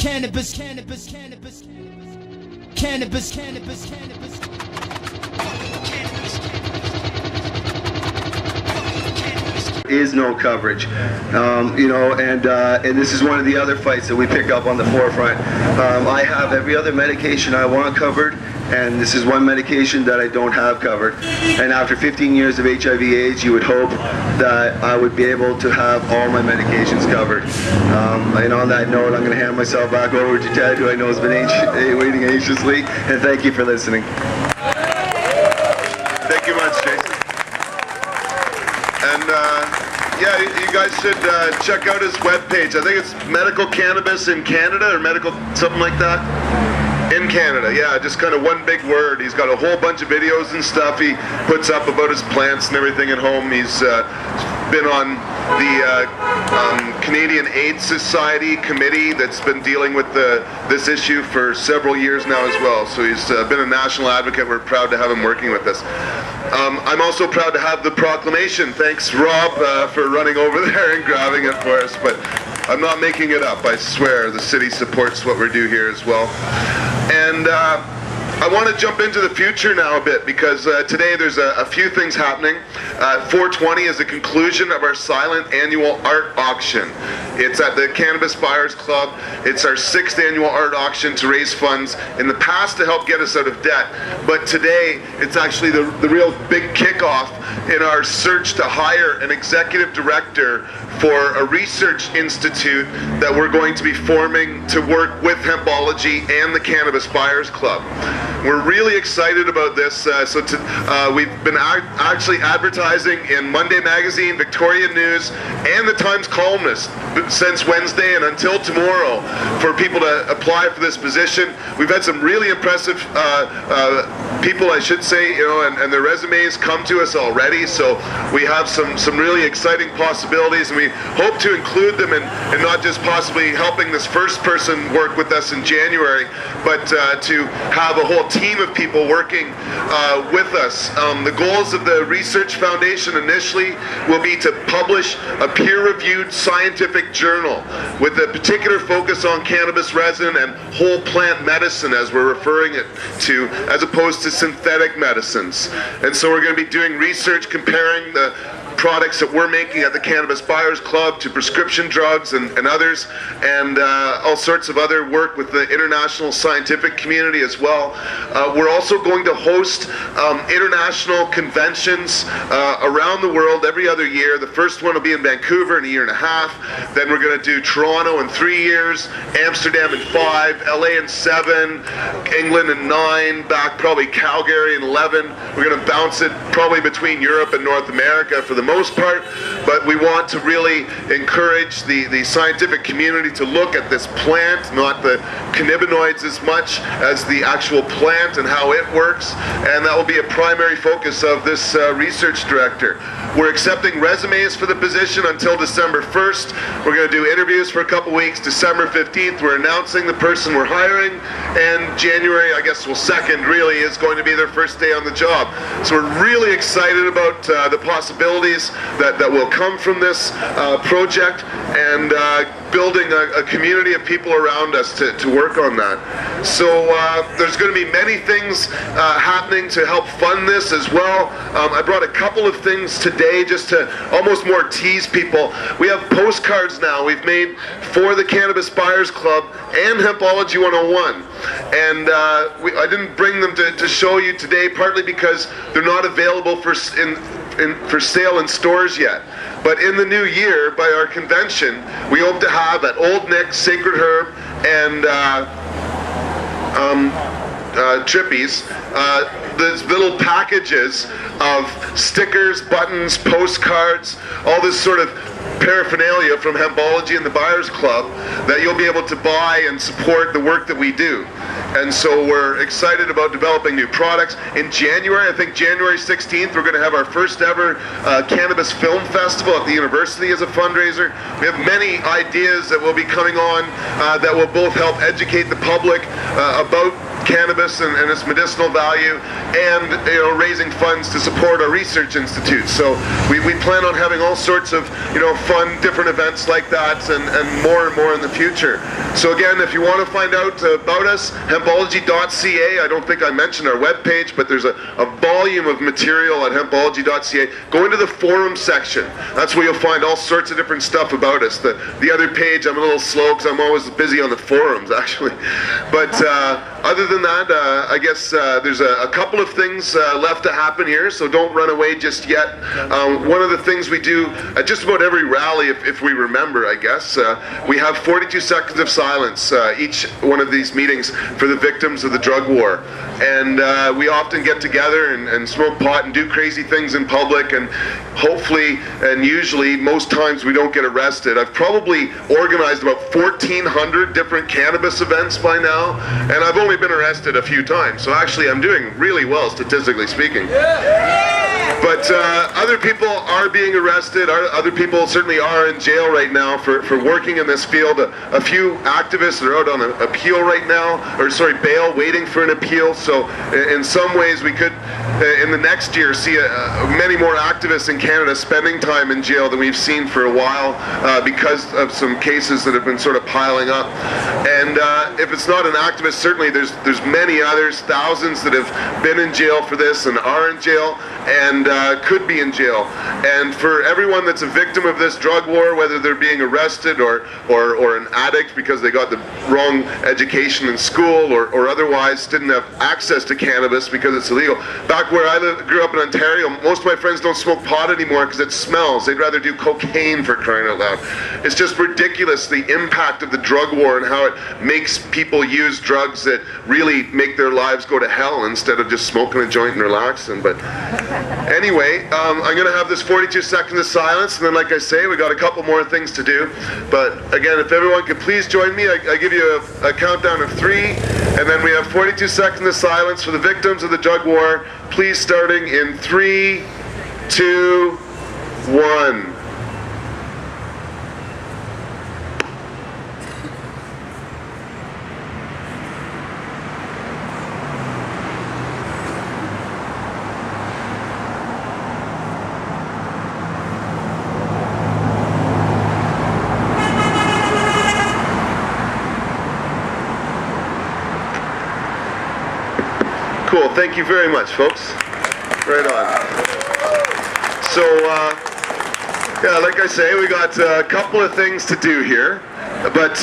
Cannabis, cannabis, cannabis, cannabis, cannabis, cannabis. Is no coverage, you know, and this is one of the other fights that we pick up on the forefront. I have every other medication I want covered, and this is one medication that I don't have covered. And after 15 years of HIV/AIDS, you would hope that I would be able to have all my medications covered. And on that note, I'm going to hand myself back over to Ted, who I know has been waiting anxiously, and thank you for listening. Thank you much, Jason. And yeah, you guys should check out his webpage. I think it's Medical Cannabis in Canada, or medical something like that. In Canada, yeah, just kind of one big word. He's got a whole bunch of videos and stuff he puts up about his plants and everything at home. He's been on the Canadian AIDS Society committee that's been dealing with this issue for several years now as well. So he's been a national advocate. We're proud to have him working with us. I'm also proud to have the proclamation. Thanks, Rob, for running over there and grabbing it for us. But I'm not making it up. I swear the city supports what we do here as well. And I want to jump into the future now a bit, because today there's a few things happening. 420 is the conclusion of our silent annual art auction. It's at the Cannabis Buyers Club. It's our 6th annual art auction to raise funds in the past to help get us out of debt. But today, it's actually the real big kickoff in our search to hire an executive director for a research institute that we're going to be forming to work with Hempology and the Cannabis Buyers Club. We're really excited about this. We've been actually advertising in Monday Magazine, Victoria News, and the Times Columnist since Wednesday and until tomorrow for people to apply for this position. We've had some really impressive people, I should say, you know, and their resumes come to us already. So we have some really exciting possibilities, and we hope to include them in not just possibly helping this first person work with us in January, but to have a whole team of people working with us. The goals of the Research Foundation initially will be to publish a peer-reviewed scientific journal with a particular focus on cannabis resin and whole plant medicine, as we're referring it to, as opposed to synthetic medicines. And so we're going to be doing research comparing the products that we're making at the Cannabis Buyers Club to prescription drugs and others, and all sorts of other work with the international scientific community as well. We're also going to host international conventions around the world every other year. The first one will be in Vancouver in a year and a half. Then we're going to do Toronto in 3 years, Amsterdam in 5, LA in 7, England in 9, back probably Calgary in 11. We're going to bounce it probably between Europe and North America for the most part, but we want to really encourage the scientific community to look at this plant, not the cannabinoids as much as the actual plant and how it works, and that will be a primary focus of this research director. We're accepting resumes for the position until December 1st. We're going to do interviews for a couple weeks. December 15th, we're announcing the person we're hiring, and January, I guess, 2nd really is going to be their first day on the job. So we're really excited about the possibilities that will come from this project, and building a community of people around us to work on that. So there's going to be many things happening to help fund this as well. I brought a couple of things today just to almost more tease people. We have postcards now we've made for the Cannabis Buyers Club and Hempology 101. And I didn't bring them to show you today, partly because they're not available for sale in stores yet. But in the new year, by our convention, we hope to have at Old Nick, Sacred Herb, and Trippy's, these little packages of stickers, buttons, postcards, all this sort of paraphernalia from Hempology and the Buyers Club that you'll be able to buy and support the work that we do. And so we're excited about developing new products. In January, I think January 16th, we're going to have our first ever Cannabis Film Festival at the university as a fundraiser. We have many ideas that will be coming on that will both help educate the public about cannabis and its medicinal value, and raising funds to support our research institute. So we plan on having all sorts of fun, different events like that, and more in the future. So again, if you want to find out about us, hempology.ca. I don't think I mentioned our webpage, but there's a volume of material at hempology.ca. Go into the forum section. That's where you'll find all sorts of different stuff about us. The other page, I'm a little slow because I'm always busy on the forums, actually. But other than that, I guess there's a couple of things left to happen here, so don't run away just yet. One of the things we do at just about every rally, if we remember, I guess, we have 42 seconds of silence each one of these meetings for the victims of the drug war. And we often get together and smoke pot and do crazy things in public, and hopefully, and usually, most times we don't get arrested. I've probably organized about 1,400 different cannabis events by now, and I've only been arrested a few times, so actually I'm doing really well, statistically speaking. But other people are being arrested. Other people certainly are in jail right now for working in this field. A few activists are out on an appeal right now, or sorry, bail, waiting for an appeal. So in some ways we could, in the next year, see many more activists in Canada spending time in jail than we've seen for a while because of some cases that have been sort of piling up. And if it's not an activist, certainly there's many others, thousands that have been in jail for this and are in jail and could be in jail. And for everyone that's a victim of this drug war, whether they're being arrested or an addict because they got the wrong education in school or otherwise didn't have access to cannabis because it's illegal. Back where I grew up in Ontario, most of my friends don't smoke pot anymore because it smells. They'd rather do cocaine, for crying out loud. It's just ridiculous, the impact of the drug war and how it makes people use drugs that really make their lives go to hell instead of just smoking a joint and relaxing. But anyway, I'm going to have this 42 seconds of silence, and then, like I say, we got a couple more things to do. But again, if everyone could please join me, I give you a countdown of 3, and then we have 42 seconds of silence for the victims of the drug war. Please, starting in 3, 2, 1. Cool, thank you very much, folks. Right on. So, yeah, like I say, we got a couple of things to do here. But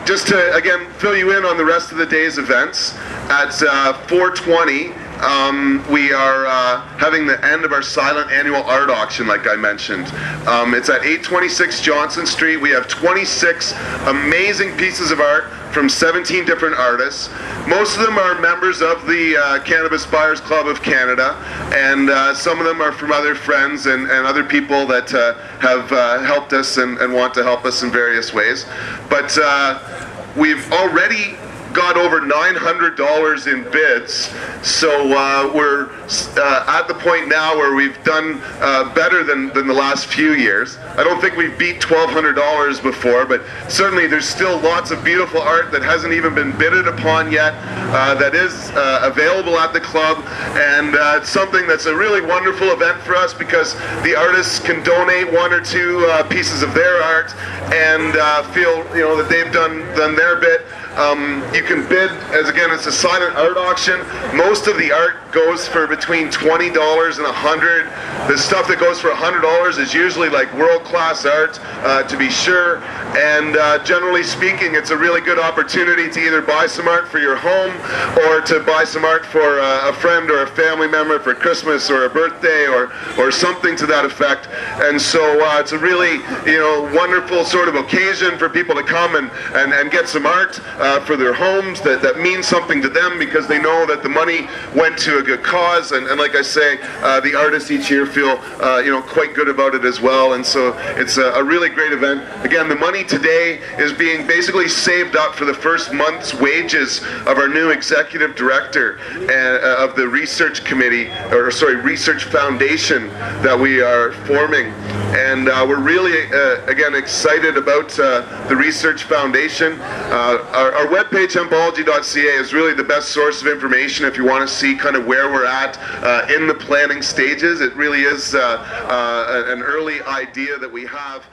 just to, again, fill you in on the rest of the day's events, at 4:20, we are having the end of our silent annual art auction, like I mentioned. It's at 826 Johnson Street. We have 26 amazing pieces of art from 17 different artists. Most of them are members of the Cannabis Buyers Club of Canada, and some of them are from other friends and other people that have helped us and want to help us in various ways. But we've already got over $900 in bids, so we're at the point now where we've done better than the last few years. I don't think we've beat $1,200 before, but certainly there's still lots of beautiful art that hasn't even been bidded upon yet that is available at the club, and it's something that's a really wonderful event for us because the artists can donate 1 or 2 pieces of their art and feel that they've done their bit. You can bid, as again, it's a silent art auction. Most of the art goes for between $20 and $100. The stuff that goes for $100 is usually like world-class art, to be sure. And generally speaking, it's a really good opportunity to either buy some art for your home or to buy some art for a friend or a family member for Christmas or a birthday or something to that effect. And so it's a really wonderful sort of occasion for people to come and get some art for their homes that means something to them because they know that the money went to a good cause, and like I say, the artists each year feel quite good about it as well, and so it's a really great event. Again, the money today is being basically saved up for the first month's wages of our new executive director of the research committee, or sorry, research foundation that we are forming. and we're really, again, excited about the Research Foundation. Our webpage, hempology.ca, is really the best source of information if you want to see kind of where we're at in the planning stages. It really is an early idea that we have.